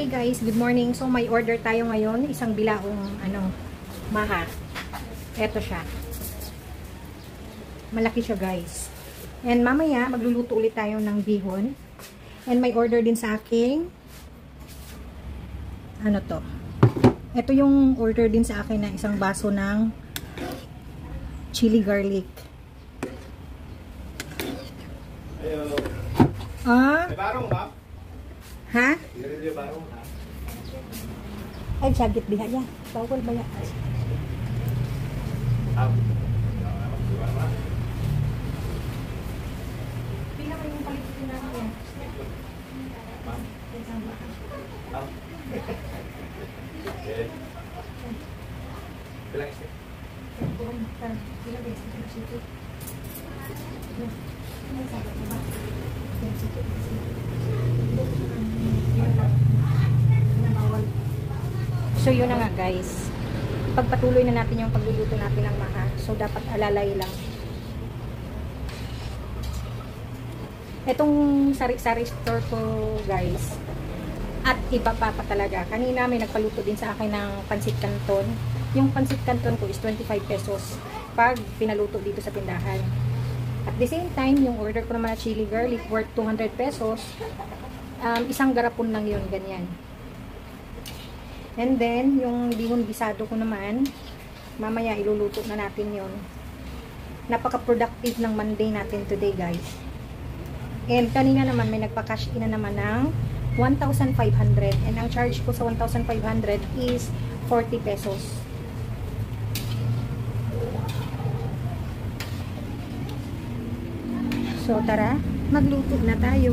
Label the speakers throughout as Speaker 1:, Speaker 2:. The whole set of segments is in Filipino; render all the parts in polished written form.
Speaker 1: Hi guys, good morning. So may order tayo ngayon, isang bilaong maha. Eto siya. Malaki siya guys. And mamaya magluluto ulit tayo ng bihon. And may order din sa akin. Ano to? Ito yung order din sa akin na isang baso ng chili garlic. Ah?
Speaker 2: May barong ba?
Speaker 1: Ha?
Speaker 2: May barong ha?
Speaker 1: Ay, sagit diha ya. Bawal ba yan? Pila mo yung palitin na ako.
Speaker 2: Bilang isi?
Speaker 1: Pila beses na siya. So yun na nga guys, pagpatuloy na natin yung pagluluto natin ng maha, so dapat alalay lang. Etong sari-sari store ko guys, at iba pa talaga. Kanina may nagpaluto din sa akin ng pansit canton. Yung pansit canton ko is 25 pesos pag pinaluto dito sa tindahan. At the same time, yung order ko naman na chili garlic worth 200 pesos, isang garapon lang yun, ganyan. And then, yung bihon bisado ko naman, mamaya iluluto na natin yun. Napaka-productive ng Monday natin today, guys. And kanina naman, may nagpa-cash in na naman ng 1,500. And ang charge ko sa 1,500 is 40 pesos. So, tara, magluto na tayo.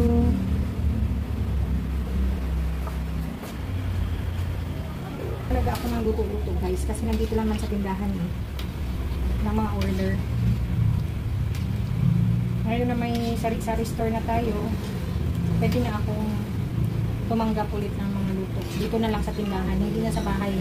Speaker 1: Talaga ako ng luto-luto guys kasi nandito lang man sa tindahan ng mga order. Ngayon na may sari-sari store na tayo, pwede na akong tumanggap ulit ng mga luto. Dito na lang sa tindahan, hindi na sa bahay.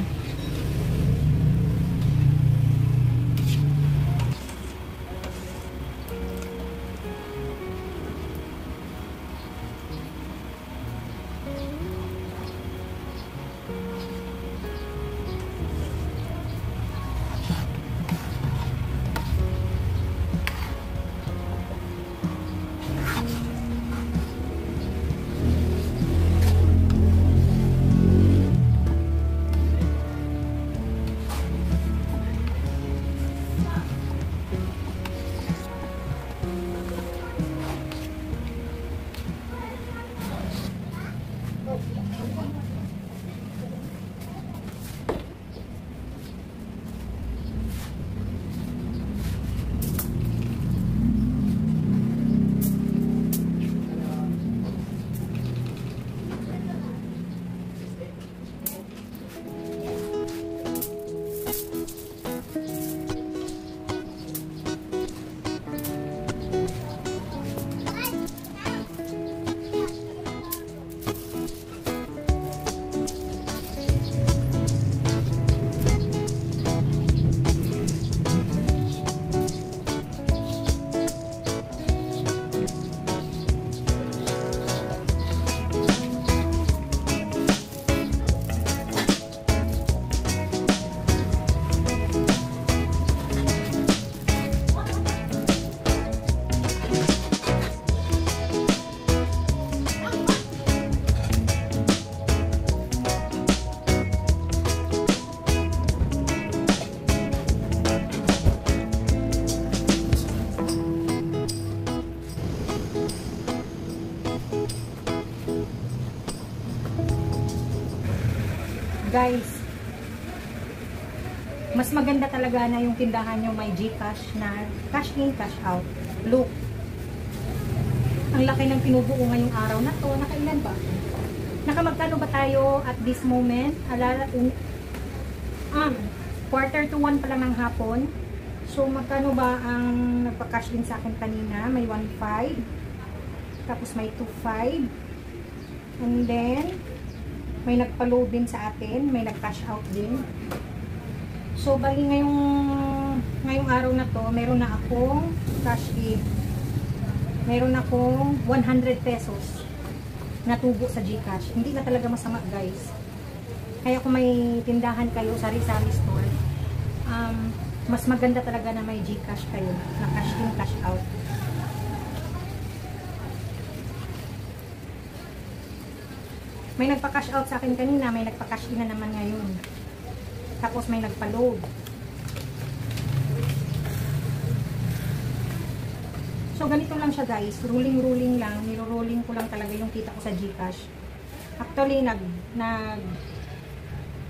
Speaker 1: Guys, mas maganda talaga na yung tindahan nyo may GCash na cash in, cash out. Look, ang laki ng pinubuo ngayong araw na to. Nakailan ba? Nakamagkano ba tayo at this moment? Quarter to 1 pa lang ng hapon. So, magkano ba ang nagpa-cash in sa akin kanina? May 1.5. Tapos may 2.5. And then, may nagpa-load din sa atin, may nag-cash out din. So, bali ngayong araw na to, meron na akong cash in. Meron akong 100 pesos. natubo sa GCash. Hindi na talaga masama, guys. Kaya kung may tindahan kayo, sari-sari store, mas maganda talaga na may GCash kayo, na cash in, cash out. May nagpa-cash out sa akin kanina, may nagpa-cash in na naman ngayon. Tapos may nagpa-load. So, ganito lang siya, guys. Rolling lang. Niro-rolling ko lang talaga yung kita ko sa GCash. Actually,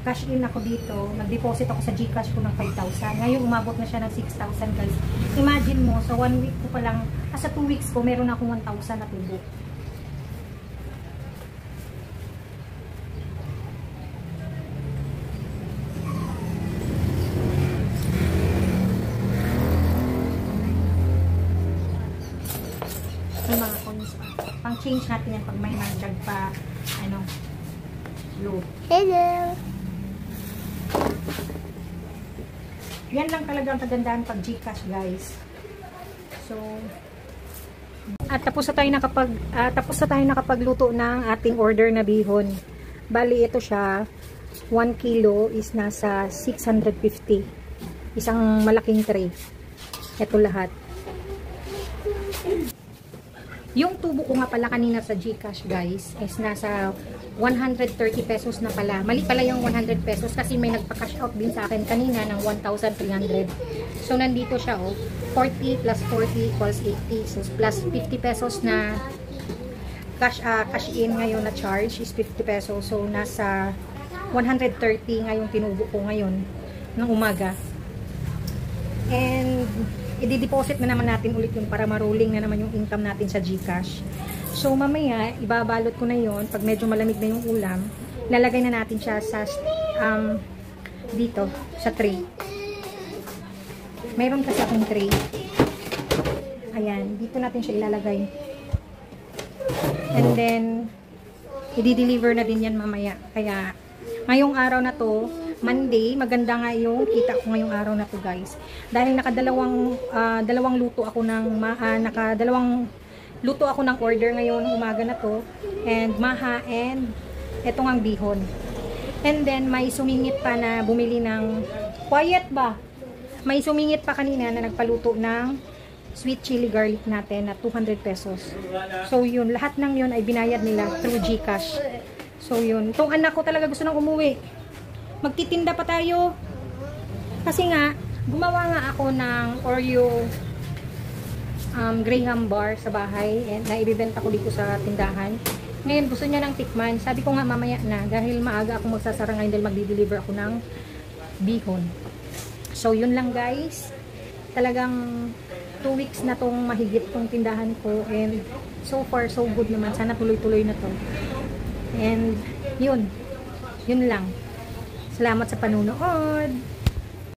Speaker 1: cash in ako dito. Nag-deposit ako sa GCash ko ng 5,000. Ngayon, umabot na siya ng 6,000, guys. Imagine mo, sa 1 week ko pa lang, sa 2 weeks ko, meron akong 1,000 na tubo. Mga coins pa. Pang change natin yan pag may nagdag pa load.
Speaker 3: Hello.
Speaker 1: Yan lang talaga ang kagandahan pag GCash, guys. So tapos na tayo nakapagluto ng ating order na bihon. Bali ito siya 1 kilo is nasa 650. Isang malaking tray. Ito lahat. Yung tubo ko nga pala kanina sa GCash, guys, is nasa 130 pesos na pala. Mali pala yung 100 pesos kasi may nagpa-cash out din sa akin kanina ng 1,300. So, nandito siya, 40 plus 40 equals 80. So, plus 50 pesos na cash in ngayon na charge is 50 pesos. So, nasa 130 ngayong tinubo ko ngayon ng umaga. And i-deposit na naman natin ulit yun para maruling na naman yung income natin sa GCash. So, mamaya, ibabalot ko na yon pag medyo malamig na yung ulam. Lalagay na natin siya sa dito, sa tray. Mayroon kasi akong tray. Ayan, dito natin siya ilalagay. And then, i-deliver na din yan mamaya. Kaya, ngayong araw na to, Monday, maganda nga yung kita ko ngayong araw na to, guys. Dahil dalawang luto ako nakadalawang luto ako ng order ngayon umaga na to. And maha and etong ang bihon. And then may sumingit pa na bumili ng quiet ba? May sumingit pa kanina na nagpaluto ng sweet chili garlic natin na 200 pesos. So yun, lahat ng yun ay binayad nila through GCash. So yun, itong anak ko talaga gusto nang umuwi. Magtitinda pa tayo. Kasi nga, gumawa nga ako ng Oreo Graham bar sa bahay. And naibibenta ko dito sa tindahan. Ngayon, gusto niya ng tikman. Sabi ko nga mamaya na. Dahil maaga ako magsasara ngayon dahil magdi-deliver ako ng bihon. So, yun lang, guys. Talagang 2 weeks na tong mahigit tong tindahan ko. And so far, so good naman. Sana tuloy-tuloy na to. And yun. Yun lang. Salamat sa panunood.